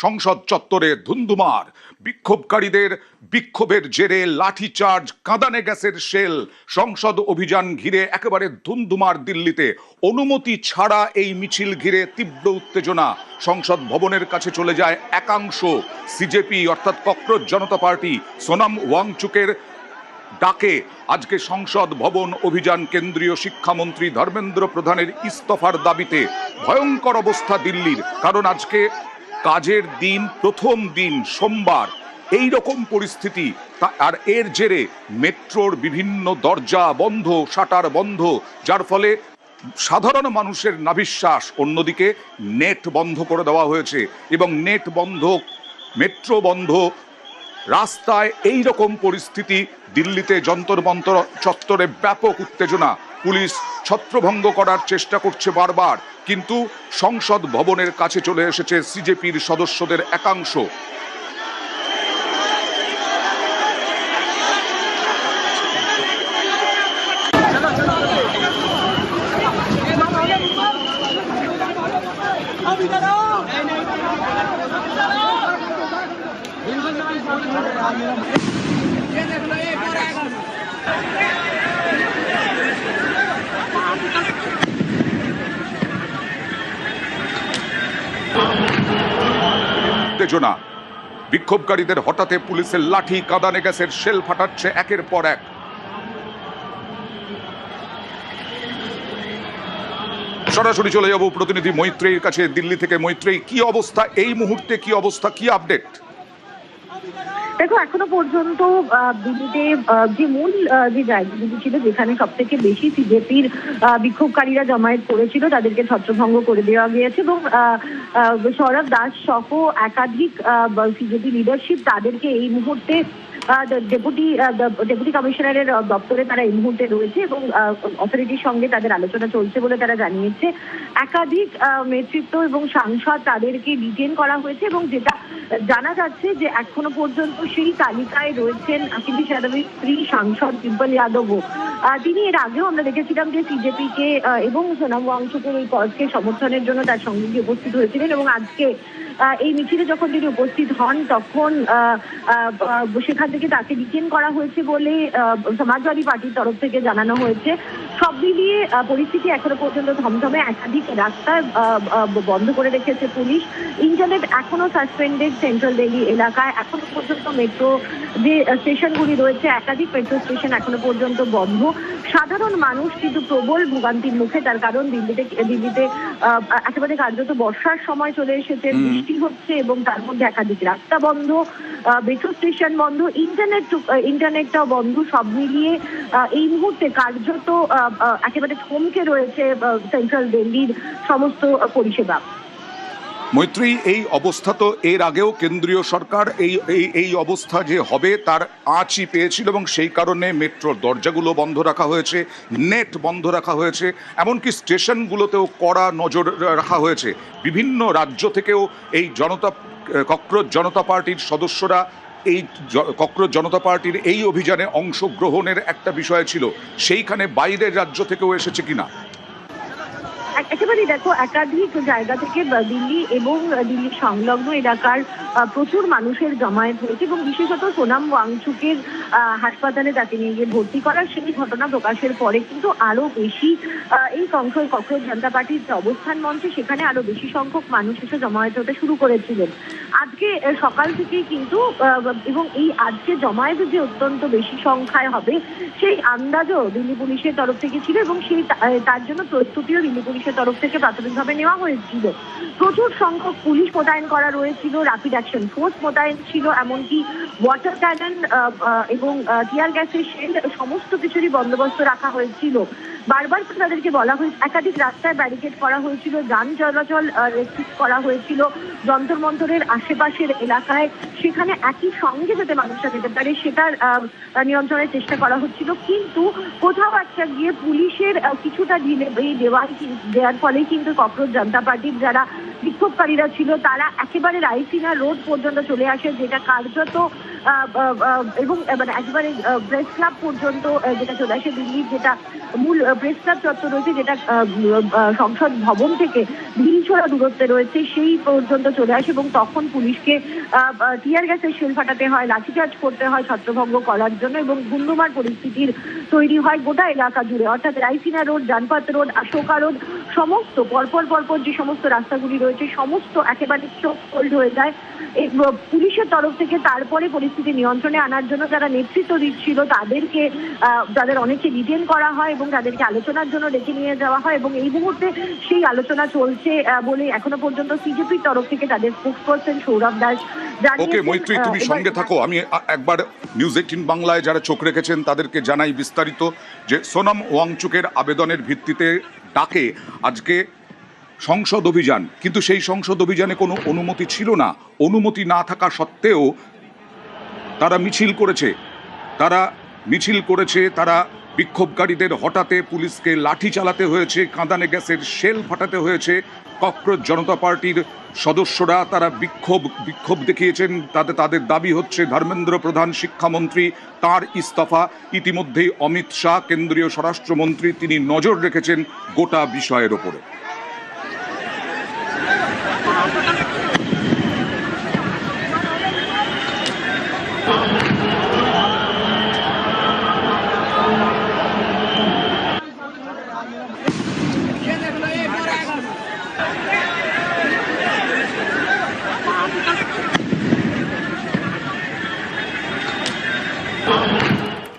সংসদ চত্বরে ধুন্ধুমার, বিক্ষোভকারীদের বিক্ষোভের জেরে লাঠিচার্জ, কাঁদানে গ্যাসের শেল, সংসদ অভিযান ঘিরে একেবারে ধুন্ধুমার দিল্লিতে। অনুমতি ছাড়া এই মিছিল ঘিরে তীব্র উত্তেজনা। সংসদ ভবনের কাছে চলে যায় একাংশ। সিজেপি অর্থাৎ ককরোচ জনতা পার্টি সোনাম ওয়াংচুকের ডাকে আজকে সংসদ ভবন অভিযান কেন্দ্রীয় শিক্ষামন্ত্রী ধর্মেন্দ্র প্রধানের ইস্তফার দাবিতে। ভয়ঙ্কর অবস্থা দিল্লির, কারণ আজকে কাজের দিন, প্রথম দিন সোমবার, এই রকম পরিস্থিতি। আর এর জেরে মেট্রোর বিভিন্ন দরজা বন্ধ, শাটার বন্ধ, যার ফলে সাধারণ মানুষের নাভিশ্বাস। অন্যদিকে নেট বন্ধ করে দেওয়া হয়েছে এবং নেট বন্ধ, মেট্রো বন্ধ, রাস্তায় এই রকম পরিস্থিতি। দিল্লিতে যন্তর মন্তর চত্বরে ব্যাপক উত্তেজনা। পুলিশ ছত্রভঙ্গ করার চেষ্টা করছে বারবার, কিন্তু সংসদ ভবনের কাছে চলে এসেছে সিজেপির সদস্যদের একাংশ। উত্তেজনা, বিক্ষোভকারীদের হঠাৎ পুলিশের লাঠি, কাঁদানে গ্যাসের শেল ফাটাচ্ছে একের পর এক। সরাসরি চলে যাব প্রতিনিধি মৈত্রেয়ীর কাছে দিল্লি থেকে। মৈত্রেয়ী, কি অবস্থা এই মুহূর্তে, কি অবস্থা, কি আপডেট? দেখো, এখনো পর্যন্ত দিল্লিতে যে মূল যে জায়গাগুলি ছিল, যেখানে সব থেকে বেশি সিজেপির বিক্ষোভকারীরা জমায়েত করেছিল, তাদেরকে ছত্রভঙ্গ করে দেওয়া গিয়েছে এবং সৌরভ দাস সহ একাধিক সিজেপি লিডারশিপ তাদেরকে এই মুহূর্তে ডেপুটি কমিশনারের দপ্তরে তারা এই মুহূর্তে রয়েছে এবং অথরিটির সঙ্গে তাদের আলোচনা চলছে বলে তারা জানিয়েছে। একাধিক নেতৃত্ব এবং সাংসদ তাদেরকে ডিটেন করা হয়েছে এবং যেটা জানা যাচ্ছে যে এখনো পর্যন্ত সেই তালিকায় রয়েছেন অখিলেশ যাদবের স্ত্রী সাংসদ ডিম্পল যাদবও। তিনি এর আগেও আমরা দেখেছিলাম যে সিজেপিকে এবং সোনাম ওয়াংচুকের এই কজকে সমর্থনের জন্য তার সঙ্গে গিয়ে উপস্থিত হয়েছিলেন এবং আজকে এই মিছিলে যখন তিনি উপস্থিত হন তখন সেখান থেকে তাকে ডিটেন করা হয়েছে বলে সমাজবাদী পার্টির তরফ থেকে জানানো হয়েছে। সব মিলিয়ে পরিস্থিতি এখনো পর্যন্ত থমথমে। একাধিক রাস্তা বন্ধ করে রেখেছে পুলিশ। ইন্টারনেট এখনো সাসপেন্ডেড সেন্ট্রাল দিল্লি এলাকায়। এখনো পর্যন্ত মেট্রো যে স্টেশনগুলি রয়েছে, একাধিক মেট্রো স্টেশন এখনো পর্যন্ত বন্ধ। সাধারণ মানুষ কিন্তু প্রবল ভোগান্তির মুখে, তার কারণ দিল্লিতে একেবারে কার্যত বর্ষার সময় চলে এসেছে, বৃষ্টি হচ্ছে এবং তার মধ্যে একাধিক রাস্তা বন্ধ, মেট্রো স্টেশন বন্ধ, ইন্টারনেটটাও বন্ধ। সব মিলিয়ে এই মুহূর্তে কার্যত একেবারে থমকে রয়েছে সেন্ট্রাল দিল্লির সমস্ত পরিষেবা। মৈত্রী, এই অবস্থা তো এর আগেও কেন্দ্রীয় সরকার এই অবস্থা যে হবে তার আঁচই পেয়েছিল এবং সেই কারণে মেট্রোর দরজাগুলো বন্ধ রাখা হয়েছে, নেট বন্ধ রাখা হয়েছে, এমনকি স্টেশনগুলোতেও কড়া নজর রাখা হয়েছে। বিভিন্ন রাজ্য থেকেও এই ককরোচ জনতা পার্টির সদস্যরা এই ককরোচ জনতা পার্টির এই অভিযানে অংশগ্রহণের একটা বিষয় ছিল, সেইখানে বাইরের রাজ্য থেকেও এসেছে কিনা? একেবারে দেখো, একাধিক জায়গা থেকে দিল্লি এবং দিল্লির সংলগ্ন এলাকার প্রচুর মানুষের জমায়েত হয়েছে এবং বিশেষত সোনাম ওয়াংচুকের হাসপাতালে তাকে নিয়ে গিয়ে ভর্তি করার সেই ঘটনা প্রকাশের পরে কিন্তু আরো বেশি এই ককরোচ জনতা পার্টির যে অবস্থান মঞ্চে, সেখানে আরো বেশি সংখ্যক মানুষ এসে জমায়েত হতে শুরু করেছিলেন আজকে সকাল থেকেই কিন্তু। এবং এই আজকে জমায়েত যে অত্যন্ত বেশি সংখ্যায় হবে সেই আন্দাজও দিল্লি পুলিশের তরফ থেকে ছিল এবং সেই তার জন্য প্রস্তুতিও দিল্লি পুলিশের তরফ থেকে প্রাথমিকভাবে নেওয়া হয়েছিল। প্রচুর সংখ্যক পুলিশ মোতায়েন করা রয়েছিল, র্যাপিড অ্যাকশন ফোর্স মোতায়েন ছিল, এমনকি ওয়াটার ক্যানন এবং টিয়ার গ্যাসের শেল, সমস্ত কিছুরই বন্দোবস্ত রাখা হয়েছিল। বারবার তাদেরকে বলা হয়েছে, একাধিক রাস্তায় ব্যারিকেড করা হয়েছিল, যান চলাচল রেস্ট্রিক্ট করা হয়েছিল যন্তর মন্তরের আশেপাশের এলাকায়, সেখানে একই সঙ্গে যাতে মানুষরা যেতে পারে সেটার নিয়ন্ত্রণের চেষ্টা করা হচ্ছিল। কিন্তু কোথাও একটা গিয়ে পুলিশের কিছুটা ঢিলে দেওয়ার ফলেই কিন্তু ককরোচ জনতা পার্টির যারা বিক্ষোভকারীরা ছিল তারা একেবারে রাইসিনা রোড পর্যন্ত চলে আসে, যেটা কার্যত এবং মানে একেবারে প্রেস ক্লাব পর্যন্ত যেটা চলে আসে, দিল্লির যেটা মূল প্রেস ক্লাব চত্বর রয়েছে, যেটা সংসদ ভবন থেকে ঢিলছোড়া দূরত্বে রয়েছে, সেই পর্যন্ত চলে আসে। এবং তখন পুলিশকে টিয়ার গ্যাসের শেল ফাটাতে হয়, লাঠিচার্জ করতে হয় ছত্রভঙ্গ করার জন্য, এবং ধুন্ধুমার পরিস্থিতির তৈরি হয় গোটা এলাকা জুড়ে। অর্থাৎ রাইসিনা রোড, জানপাত রোড, আশোকা রোড, সমস্ত পরপর যে সমস্ত রাস্তাগুলি রয়েছে সমস্ত একেবারে চোখ হোল্ড হয়ে যায়। পুলিশের তরফ থেকে তারপরে পরিস্থিতি নিয়ন্ত্রণে আনার জন্য যারা নেতৃত্ব দিচ্ছিল তাদেরকে, যাদের অনেককে ডিটেইন করা হয় এবং তাদেরকে আলোচনার জন্য ডেকে নিয়ে যাওয়া হয়। এবং এই মুহূর্তে সেই আলোচনা চলছে বলে এখনো পর্যন্ত সিজেপির তরফ থেকে তাদের স্পোকসপারসন সৌরভ দাস জানিয়েছেন। ওকে মৈত্রী, তুমি সঙ্গে থাকো। আমি একবার নিউজ 18 বাংলায় যারা চোখ রেখেছেন তাদেরকে জানাই বিস্তারিত যে সোনাম ওয়াংচুকের আবেদনের ভিত্তিতে ডাকে আজকে সংসদ অভিযান, কিন্তু সেই সংসদ অভিযানে কোনো অনুমতি ছিল না। অনুমতি না থাকা সত্ত্বেও তারা মিছিল করেছে, তারা বিক্ষোভকারীদের হঠাতে পুলিশকে লাঠি চালাতে হয়েছে, কাঁদানে গ্যাসের শেল ফাটাতে হয়েছে। ককরোচ জনতা পার্টির সদস্যরা তারা বিক্ষোভ দেখিয়েছেন। তাদের দাবি হচ্ছে ধর্মেন্দ্র প্রধান শিক্ষামন্ত্রী তার ইস্তফা। ইতিমধ্যেই অমিত শাহ কেন্দ্রীয় স্বরাষ্ট্রমন্ত্রী তিনি নজর রেখেছেন গোটা বিষয়ের ওপরে।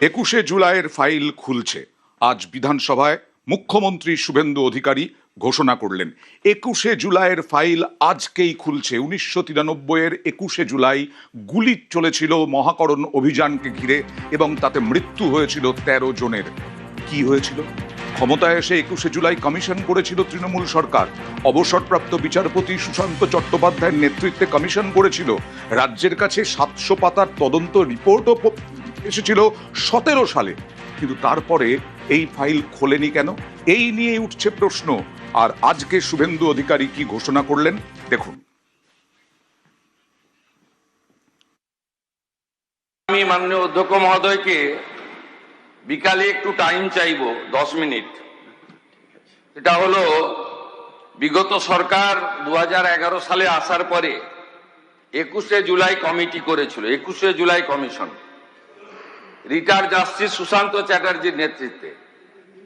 একুশে জুলাইয়ের ফাইল খুলছে। আজ বিধানসভায় মুখ্যমন্ত্রী শুভেন্দু অধিকারী ঘোষণা করলেন 21শে জুলাইয়ের ফাইল আজকেই খুলছে। 1993-এর 21শে জুলাই গুলি চলেছিল মহাকরণ অভিযানকে ঘিরে এবং তাতে মৃত্যু হয়েছিল 13 জনের। কি হয়েছিল? ক্ষমতায় এসে 21শে জুলাই কমিশন করেছিল তৃণমূল সরকার। অবসরপ্রাপ্ত বিচারপতি সুশান্ত চট্টোপাধ্যায়ের নেতৃত্বে কমিশন করেছিল। রাজ্যের কাছে 700 পাতার তদন্ত রিপোর্টও এসেছিল 17 সালে, কিন্তু তারপরে এই ফাইল খোলেনি কেন? এই নিয়ে উঠছে প্রশ্ন। আর আজকে শুভেন্দু অধিকারী কি ঘোষণা করলেন দেখুন। আমি মাননীয় অধ্যক্ষ মহোদয়কে বিকালে একটু টাইম চাইবো 10 মিনিট। এটা হলো বিগত সরকার 2011 সালে আসার পরে 21শে জুলাই কমিটি করেছিল, 21শে জুলাই কমিশন, রিটায়ার্ড জাস্টিস সুশান্ত চ্যাটার্জির নেতৃত্বে।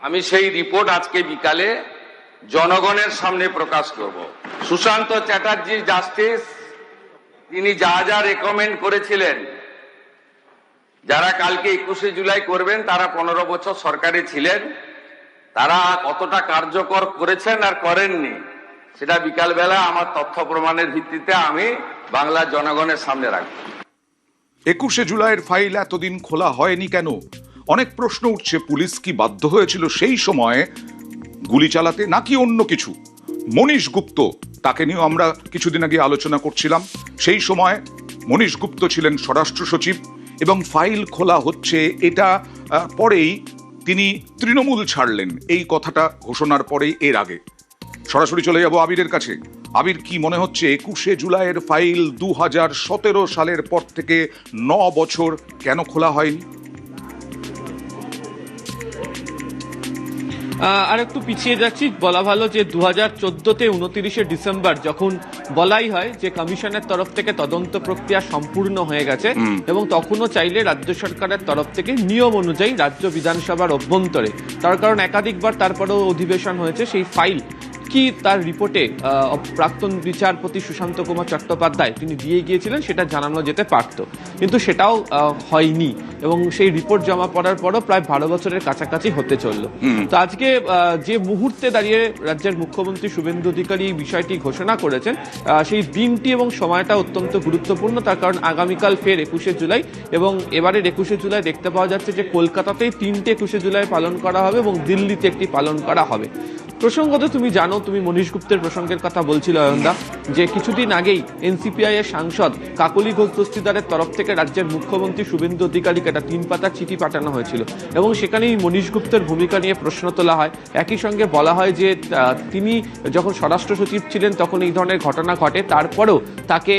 আমি সেই রিপোর্ট আজকে বিকালে জনগণের সামনে প্রকাশ করব। সুশান্ত চ্যাটার্জি জাস্টিস তিনি যা যা রেকমেন্ড করেছিলেন, যারা কালকে 21শে জুলাই করবেন তারা 15 বছর সরকারে ছিলেন, তারা কতটা কার্যকর করেছেন আর করেননি সেটা বিকালবেলা আমার তথ্য প্রমাণের ভিত্তিতে আমি বাংলার জনগণের সামনে রাখব। 21শে জুলাইয়ের ফাইল এতদিন খোলা হয়নি কেন? অনেক প্রশ্ন উঠছে। পুলিশ কি বাধ্য হয়েছিল সেই সময়ে গুলি চালাতে, নাকি অন্য কিছু? মনীশ গুপ্ত, তাকে নিয়েও আমরা কিছুদিন আগে আলোচনা করছিলাম। সেই সময় মনীশ গুপ্ত ছিলেন স্বরাষ্ট্র সচিব এবং ফাইল খোলা হচ্ছে এটা পরেই তিনি তৃণমূল ছাড়লেন। এই কথাটা ঘোষণার পরেই এর আগে সরাসরি চলে যাব আবিরের কাছে। আবির, কি মনে হচ্ছে 21শে জুলাইয়ের ফাইল 2017 সালের পর থেকে 9 বছর কেন খোলা হয়নি? আর একটু পিছিয়ে যাচ্ছি, বলা ভালো যে 2014-তে 29শে ডিসেম্বর যখন বলাই হয় যে কমিশনের তরফ থেকে তদন্ত প্রক্রিয়া সম্পূর্ণ হয়ে গেছে এবং তখনও চাইলে রাজ্য সরকারের তরফ থেকে নিয়ম অনুযায়ী রাজ্য বিধানসভার অভ্যন্তরে, তার কারণ একাধিকবার তারপরেও অধিবেশন হয়েছে, সেই ফাইল কি তার রিপোর্টে প্রাক্তন বিচারপতি সুশান্ত কুমার চট্টোপাধ্যায় তিনি দিয়ে গিয়েছিলেন সেটা জানানো যেতে পারত, কিন্তু সেটাও হয়নি এবং সেই রিপোর্ট জমা পড়ার পরও প্রায় 12 বছরের কাছাকাছি হতে চলল। তো আজকে যে মুহূর্তে দাঁড়িয়ে রাজ্যের মুখ্যমন্ত্রী শুভেন্দু অধিকারী এই বিষয়টি ঘোষণা করেছেন, সেই দিনটি এবং সময়টা অত্যন্ত গুরুত্বপূর্ণ। তার কারণ আগামীকাল ফের 21শে জুলাই এবং এবারের 21শে জুলাই দেখতে পাওয়া যাচ্ছে যে কলকাতাতেই 3টে 21শে জুলাই পালন করা হবে এবং দিল্লিতে একটি পালন করা হবে। প্রসঙ্গত তুমি জানো কেন তুমি মনীশ গুপ্তের প্রসঙ্গের কথা বলছিল অয়নদা, যে কিছুদিন আগেই এনসিপিআই এর সাংসদ কাকলি ঘোষ দস্তিদারের তরফ থেকে রাজ্যের মুখ্যমন্ত্রী শুভেন্দু অধিকারীকে একটা 3 পাতার চিঠি পাঠানো হয়েছিল এবং সেখানেই মনীশ গুপ্তের ভূমিকা নিয়ে প্রশ্ন তোলা হয়। একই সঙ্গে বলা হয় যে তিনি যখন স্বরাষ্ট্র সচিব ছিলেন তখন এই ধরনের ঘটনা ঘটে, তারপরেও তাকে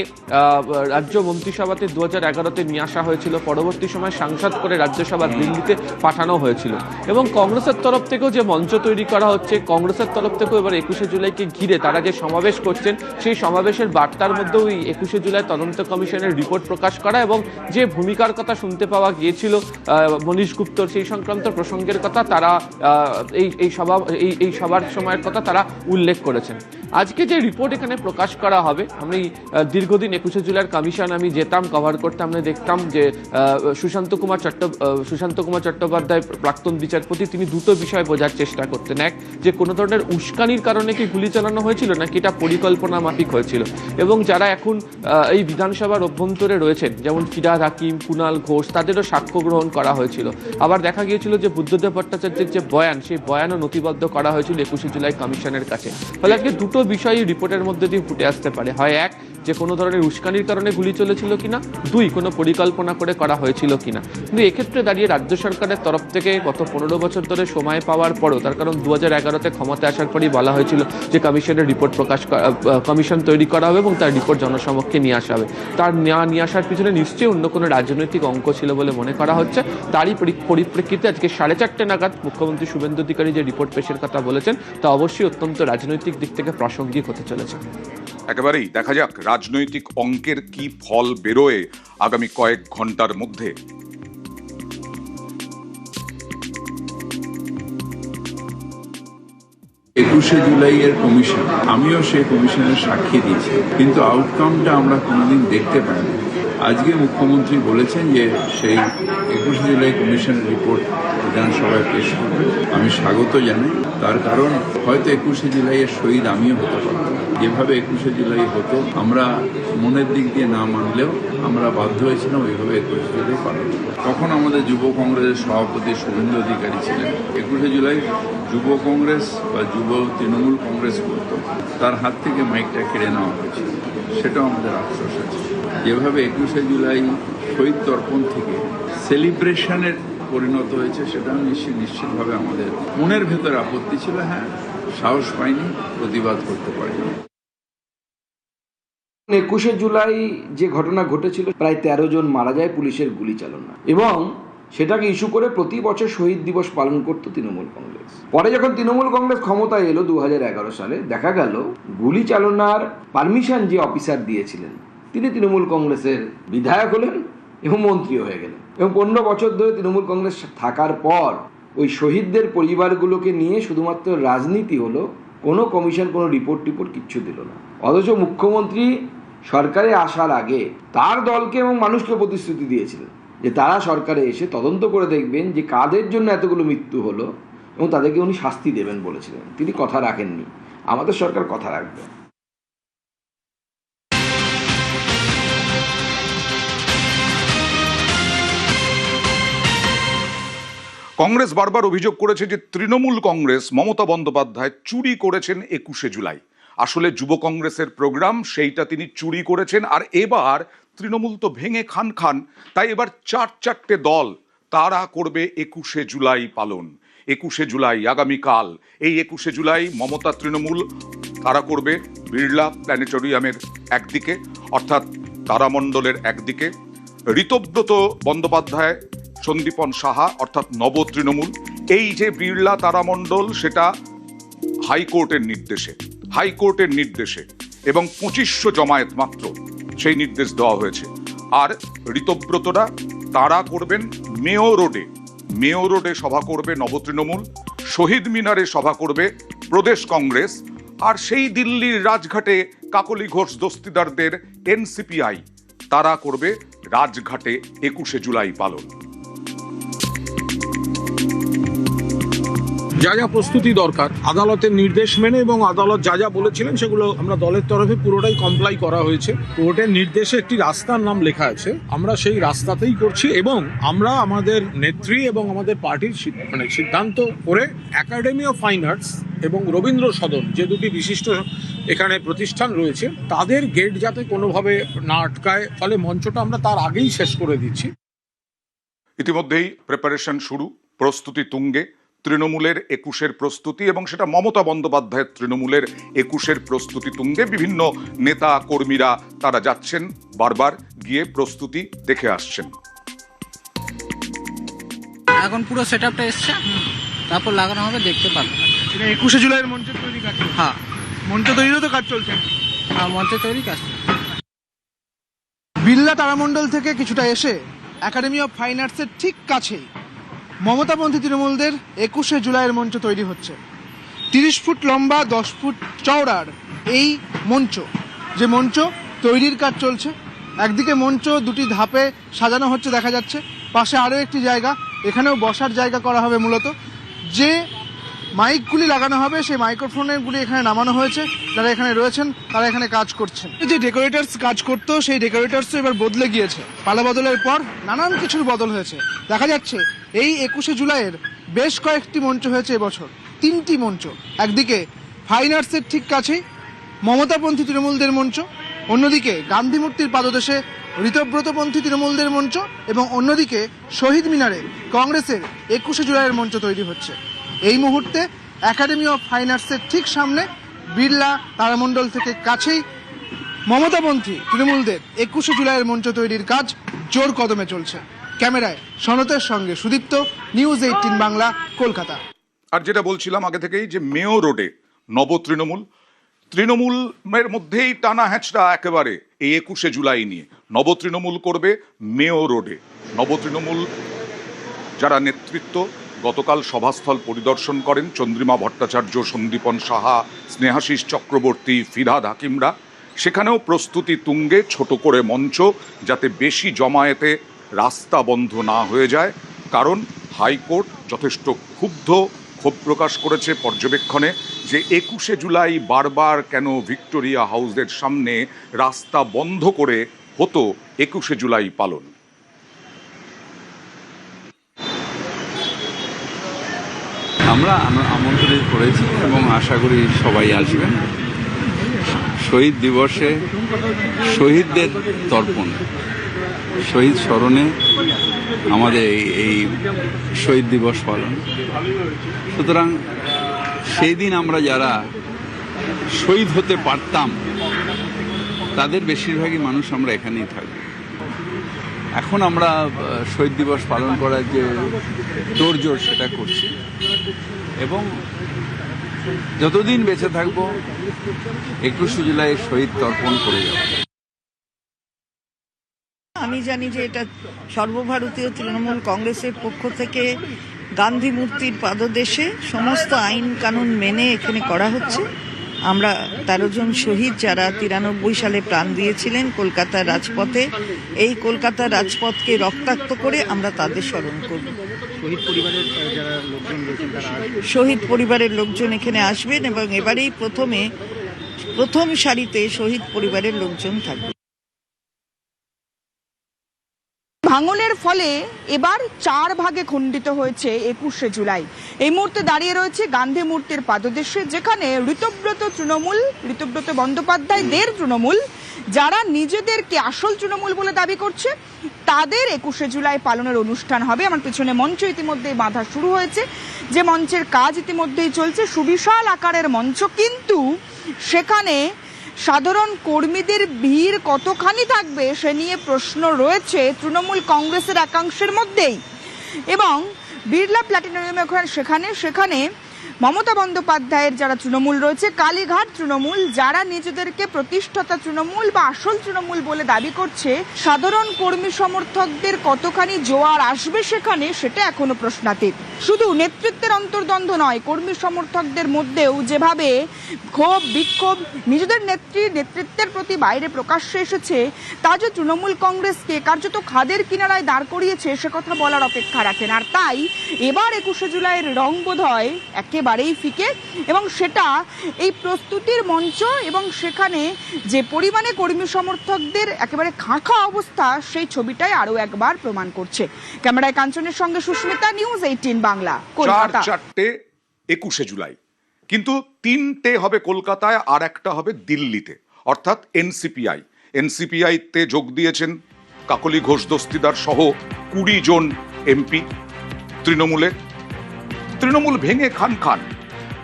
রাজ্য মন্ত্রিসভাতে 2011-তে নিয়ে আসা হয়েছিল, পরবর্তী সময় সাংসদ করে রাজ্যসভা দিল্লিতে পাঠানো হয়েছিল। এবং কংগ্রেসের তরফ থেকেও যে মঞ্চ তৈরি করা হচ্ছে, কংগ্রেসের তরফ থেকেও এবার 21শে জুলাইকে ঘিরে তারা যে সমাবেশ করছেন, সেই সমাবেশের বার্তার মধ্যেও এই 21শে জুলাই তদন্ত কমিশনের রিপোর্ট প্রকাশ করা এবং যে ভূমিকার কথা শুনতে পাওয়া গিয়েছিল মনীশ গুপ্তর, সেই সংক্রান্ত প্রসঙ্গের কথা তারা এই সবার সময়ের কথা তারা উল্লেখ করেছেন। আজকে যে রিপোর্ট এখানে প্রকাশ করা হবে, আমি দীর্ঘদিন 21শে জুলাইয়ের কমিশন আমি যেতাম, কভার করতাম, আমরা দেখতাম যে সুশান্ত কুমার চট্টোপাধ্যায় প্রাক্তন বিচারপতি, তিনি দুটো বিষয় বোঝার চেষ্টা করতেন। এক, যে কোনো ধরনের উস্কানির কারণে কি গুলি চালানো হয়েছিল নাকি এটা পরিকল্পনা মাফিক হয়েছিল, এবং যারা এখন এই বিধানসভার অভ্যন্তরে রয়েছেন যেমন ফিরহাদ হাকিম, কুণাল ঘোষ, তাদেরও সাক্ষ্য গ্রহণ করা হয়েছিল। আবার দেখা গিয়েছিল যে বুদ্ধদেব ভট্টাচার্যের যে বয়ান, সেই বয়ানও নথিবদ্ধ করা হয়েছিল 21শে জুলাই কমিশনের কাছে। ফলে আজকে দুটো বিষয়ই রিপোর্টের মধ্যে দিয়ে ফুটে আসতে পারে। হয় এক, যে কোনো ধরনের উস্কানির কারণে গুলি চলেছিল কিনা, দুই, কোনো পরিকল্পনা করে করা হয়েছিল কিনা। কিন্তু এক্ষেত্রে দাঁড়িয়ে রাজ্য সরকারের তরফ থেকে গত 15 বছর ধরে সময় পাওয়ার পরও, তার কারণ 2011-তে ক্ষমতায় আসার পরই বলা হয়েছিল যে কমিশনের রিপোর্ট কমিশন তৈরি করা হবে এবং তার রিপোর্ট জনসমক্ষে নিয়ে আসা হবে। তার নিয়ে আসার পিছনে নিশ্চয়ই অন্য কোনো রাজনৈতিক অঙ্ক ছিল বলে মনে করা হচ্ছে। তারই পরিপ্রেক্ষিতে আজকে 4:30 নাগাদ মুখ্যমন্ত্রী শুভেন্দু অধিকারী যে রিপোর্ট পেশের কথা বলেছেন, তা অবশ্যই অত্যন্ত রাজনৈতিক দিক থেকে প্রাসঙ্গিক হতে চলেছে। একেবারেই দেখা যাক রাজনৈতিক অঙ্কের কি ফল বেরোয় আগামী কয়েক ঘন্টার মধ্যে। 21শে জুলাইয়ের কমিশন, আমিও সেই কমিশনের সাক্ষী দিয়েছি, কিন্তু আউটকামটা আমরা কোনোদিন দেখতে পাইনি। আজকে মুখ্যমন্ত্রী বলেছেন যে সেই 21শে জুলাই কমিশনের রিপোর্ট বিধানসভায় পেশ করবে। আমি স্বাগত জানাই, তার কারণ হয়তো 21শে জুলাইয়ের শহীদ আমিও হতে পারতাম। যেভাবে 21শে জুলাই হতো, আমরা মনের দিক দিয়ে না মানলেও আমরা বাধ্য হয়েছিলাম ওইভাবে 21শে জুলাই পালন করতে। তখন আমাদের যুব কংগ্রেসের সভাপতি শুভেন্দু অধিকারী ছিলেন। 21শে জুলাই যুব কংগ্রেস বা যুব তৃণমূল কংগ্রেস করত, তার হাত থেকে মাইকটা কেড়ে নেওয়া হয়েছিল, সেটাও আমাদের আফসোস আছে। যেভাবে 21শে জুলাই শহীদ তর্পণ থেকে সেলিব্রেশনের পরিণত হয়েছে, সেটা নিশ্চিতভাবে আমাদের মনের ভেতরে আপত্তি ছিল। হ্যাঁ, সাহস পাইনি, প্রতিবাদ করতে পারিনি। 21শে জুলাই যে ঘটনা ঘটেছিল, প্রায় 13 জন মারা যায় পুলিশের গুলি চালনা, এবং সেটাকে ইস্যু করে প্রতি বছর শহীদ দিবস পালন করত তৃণমূল কংগ্রেস। পরে যখন তৃণমূল কংগ্রেস ক্ষমতায় এলো 2011 সালে, দেখা গেল গুলি চালনার পারমিশন যে অফিসার দিয়েছিলেন তিনি তৃণমূল কংগ্রেসের বিধায়ক হলেন এবং মন্ত্রীও হয়ে গেলেন। এবং 15 বছর ধরে তৃণমূল কংগ্রেস থাকার পর ওই শহীদদের পরিবারগুলোকে নিয়ে শুধুমাত্র রাজনীতি হলো, কোনো কমিশন, কোনো রিপোর্ট কিচ্ছু দিল না। অথচ মুখ্যমন্ত্রী সরকারে আসার আগে তার দলকে এবং মানুষকে প্রতিশ্রুতি দিয়েছিলেন যে তারা সরকারে এসে তদন্ত করে দেখবেন যে কাদের জন্য এতগুলো মৃত্যু হলো এবং তাদেরকে উনি শাস্তি দেবেন বলেছিলেন। তিনি কথা রাখেননি। আমাদের সরকার কথা রাখবে। কংগ্রেস বারবার অভিযোগ করেছে যে তৃণমূল কংগ্রেস, মমতা বন্দ্যোপাধ্যায় চুরি করেছেন 21শে জুলাই। আসলে যুব কংগ্রেসের প্রোগ্রাম, সেইটা তিনি চুরি করেছেন। আর এবার তৃণমূল তো ভেঙে খান, তাই এবার 4-4টে দল তারা করবে 21শে জুলাই পালন। 21শে জুলাই আগামীকাল, এই 21শে জুলাই মমতা তৃণমূল তারা করবে বিড়লা প্ল্যানেটোরিয়ামের একদিকে, অর্থাৎ তারামণ্ডলের একদিকে, ঋতব্রত বন্দ্যোপাধ্যায়, সন্দীপন সাহা অর্থাৎ নব তৃণমূল। এই যে বিড়লা তারামণ্ডল, সেটা হাইকোর্টের নির্দেশে এবং 2500 জমায়েত মাত্র, সেই নির্দেশ দেওয়া হয়েছে। আর ঋতব্রতরা তারা করবেন মেয়ো রোডে সভা করবে নব তৃণমূল, শহীদ মিনারে সভা করবে প্রদেশ কংগ্রেস, আর সেই দিল্লির রাজঘাটে কাকলি ঘোষ দস্তিদারদের এনসিপিআই তারা করবে রাজঘাটে 21শে জুলাই পালন। যা যা প্রস্তুতি দরকার আদালতের নির্দেশ মেনে, এবং আদালত যা যা বলেছিলেন সেগুলো আমরা দলের তরফে পুরোটাই কমপ্লাই করা হয়েছে। কোর্টের নির্দেশে একটি রাস্তার নাম লেখা আছে, আমরা সেই রাস্তাতেই করছি, এবং আমরা আমাদের নেত্রী এবং আমাদের পার্টির সিদ্ধান্ত করে একাডেমি অফ ফাইন আর্টস এবং রবীন্দ্র সদন, যে দুটি বিশিষ্ট এখানে প্রতিষ্ঠান রয়েছে, তাদের গেট যাতে কোনোভাবে না আটকায়, ফলে মঞ্চটা আমরা তার আগেই শেষ করে দিচ্ছি। ইতিমধ্যেই প্রিপারেশন শুরু, প্রস্তুতি তুঙ্গে। তৃণমূলের 21-এর প্রস্তুতি, এবং সেটা মমতা বন্দ্যোপাধ্যায়ের তৃণমূলের 21-এর প্রস্তুতি তুঙ্গে। বিভিন্ন নেতা কর্মীরা তারা যাচ্ছেন, বারবার গিয়ে প্রস্তুতি দেখে আসছেন। এখন পুরো সেটআপটা এসছে, তারপর লাগানো হবে, দেখতে পারবে। 21শে জুলাইয়ের মঞ্চের তৈরি কাজ চলছে। হ্যাঁ, মঞ্চ তৈরিরও তো কাজ চলছে। আর মঞ্চে তৈরি কাজ। বিড়লা তারামণ্ডল থেকে কিছুটা এসে একাডেমি অফ ফাইন আর্টসের ঠিক কাছেই মমতাপন্থী তৃণমূলদের 21শে জুলাইয়ের মঞ্চ তৈরি হচ্ছে। 30 ফুট লম্বা, 10 ফুট চওড়ার এই মঞ্চ, যে মঞ্চ তৈরির কাজ চলছে। একদিকে মঞ্চ দুটি ধাপে সাজানো হচ্ছে দেখা যাচ্ছে, পাশে আরও একটি জায়গা, এখানেও বসার জায়গা করা হবে। মূলত যে মাইকগুলি লাগানো হবে সেই মাইক্রোফোনগুলি এখানে নামানো হয়েছে, যারা এখানে রয়েছেন তারা এখানে কাজ করছেন। যে ডেকোরেটার্স কাজ করতো সেই ডেকোরেটার্সও এবার বদলে গিয়েছে। পালা বদলের পর নানান কিছুর বদল হয়েছে। দেখা যাচ্ছে এই 21শে জুলাইয়ের বেশ কয়েকটি মঞ্চ হয়েছে এবছর, 3টি মঞ্চ। একদিকে ফাইন আর্টসের ঠিক কাছেই মমতাপন্থী তৃণমূলদের মঞ্চ, অন্যদিকে গান্ধী মূর্তির পাদদেশে ঋতব্রতপন্থী তৃণমূলদের মঞ্চ, এবং অন্যদিকে শহীদ মিনারে কংগ্রেসের 21শে জুলাইয়ের মঞ্চ তৈরি হচ্ছে। এই মুহূর্তে একাডেমি অফ ফাইন আর্টসের ঠিক সামনে বিড়লা তারামণ্ডল থেকে কাছেই মমতাপন্থী তৃণমূলদের 21শে জুলাইয়ের মঞ্চ তৈরির কাজ জোর কদমে চলছে। ক্যামেরায় সনতের সঙ্গে সুদীপ্ত, নিউজ 18 বাংলা, কলকাতা। আর যেটা বলছিলাম আগে থেকেই, যে মেয়ো রোডে নব তৃণমূলের মধ্যেই টানা হ্যাঁচড়া একেবারে এই 21শে জুলাই নিয়ে। নব তৃণমূল করবে মেয়ো রোডে। নব তৃণমূল যারা নেতৃত্ব গতকাল সভাস্থল পরিদর্শন করেন চন্দ্রিমা ভট্টাচার্য, সন্দীপন সাহা, স্নেহাশিস চক্রবর্তী, ফিরহাদ হাকিমরা। সেখানেও প্রস্তুতি তুঙ্গে, ছোট করে মঞ্চ, যাতে বেশি জমায়েতে রাস্তা বন্ধ না হয়ে যায়। কারণ হাইকোর্ট যথেষ্ট ক্ষোভ প্রকাশ করেছে পর্যবেক্ষণে, যে 21শে জুলাই বারবার কেন ভিক্টোরিয়া হাউসের সামনে রাস্তা বন্ধ করে হতো 21শে জুলাই পালন। আমরা আমন্ত্রণ করেছি এবং আশা করি সবাই আসবেন। শহীদ দিবসে শহীদদের তর্পণ, শহীদ স্মরণে আমাদের এই শহীদ দিবস পালন। সুতরাং সেই দিন আমরা যারা শহীদ হতে পারতাম তাদের বেশিরভাগই মানুষ আমরা এখানেই থাকবো। এখন আমরা শহীদ দিবস পালন করার যে তোড়জোড় সেটা করছি, এবং যতদিন বেঁচে থাকবো 21শে জুলাই শহীদ তর্পণ করে যাব। আমি জানি যে এটা সর্বভারতীয় তৃণমূল কংগ্রেসের পক্ষ থেকে গান্ধী মূর্তির পাদদেশে সমস্ত আইন কানুন মেনে এখানে করা হচ্ছে। আমরা 13 জন শহীদ যারা 93 সালে প্রাণ দিয়েছিলেন কলকাতার রাজপথে, এই কলকাতার রাজপথকে রক্তাক্ত করে আমরা তাদের স্মরণ করব। শহীদ পরিবারের লোকজন এখানে আসবেন, এবং এবারেই প্রথম সারিতে শহীদ পরিবারের লোকজন থাকবে। ভাঙনের ফলে এবার 4 ভাগে খণ্ডিত হয়েছে 21শে জুলাই। এই মুহূর্তে দাঁড়িয়ে রয়েছে গান্ধী মূর্তির পাদদেশে, যেখানে ঋতব্রত বন্দ্যোপাধ্যায়দের তৃণমূল, যারা নিজেদেরকে আসল তৃণমূল বলে দাবি করছে, তাদের 21শে জুলাই পালনের অনুষ্ঠান হবে। আমার পিছনে মঞ্চ ইতিমধ্যেই বাঁধা শুরু হয়েছে, যে মঞ্চের কাজ ইতিমধ্যেই চলছে। সুবিশাল আকারের মঞ্চ, কিন্তু সেখানে সাধারণ কর্মীদের ভিড় কতখানি থাকবে সে নিয়ে প্রশ্ন রয়েছে তৃণমূল কংগ্রেসের একাংশের মধ্যেই। এবং বিড়লা প্ল্যাটিনারিয়ামে সেখানে মমতা বন্দ্যোপাধ্যায়ের যারা তৃণমূল রয়েছে, কালীঘাট তৃণমূল, যারা নিজেদেরকে প্রতিষ্ঠাতা তৃণমূল বা আসল তৃণমূল বলে দাবি করছে, সাধারণ কর্মী সমর্থকদের কতখানি জোয়ার আসবে সেখানে, সেটা এখনো প্রশ্নাতীত। শুধু নেতৃত্বের অন্তর্দ্বন্দ্ব নয়, কর্মী সমর্থকদের মধ্যেও যেভাবে ক্ষোভ বিক্ষোভ নিজেদের নেতৃত্বের প্রতি বাইরে প্রকাশ্যে এসেছে, তা যে তৃণমূল কংগ্রেসকে কার্যত খাদের কিনারায় দাঁড় করিয়েছে সে কথা বলার অপেক্ষা রাখেন। আর তাই এবার 21শে জুলাইয়ের রং বোধ হয় একেবারেই ফিকে, এবং সেটা এই প্রস্তুতির মঞ্চ এবং সেখানে যে পরিমাণে কর্মী সমর্থকদের একেবারে খাঁখা অবস্থা, সেই ছবিটাই আরো একবার প্রমাণ করছে। ক্যামেরায় কাঞ্চনের সঙ্গে সুস্মিতা, নিউজ 18 বাংলা, কলকাতা। 21শে জুলাই, কিন্তু 3টে হবে কলকাতায় আর একটা হবে দিল্লিতে, অর্থাৎ এনসিপিআই-তে যোগ দিয়েছেন কাকলি ঘোষ দস্তিদার সহ 20 জন এমপি তৃণমূল ভেঙে খান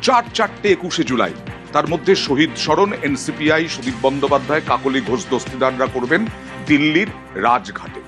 4টে 21শে জুলাই। তার মধ্যে শহীদ স্মরণ এনসিপিআই সুদীপ বন্দ্যোপাধ্যায় কাকলি ঘোষ দস্তিদাররা করবেন দিল্লির রাজঘাটে।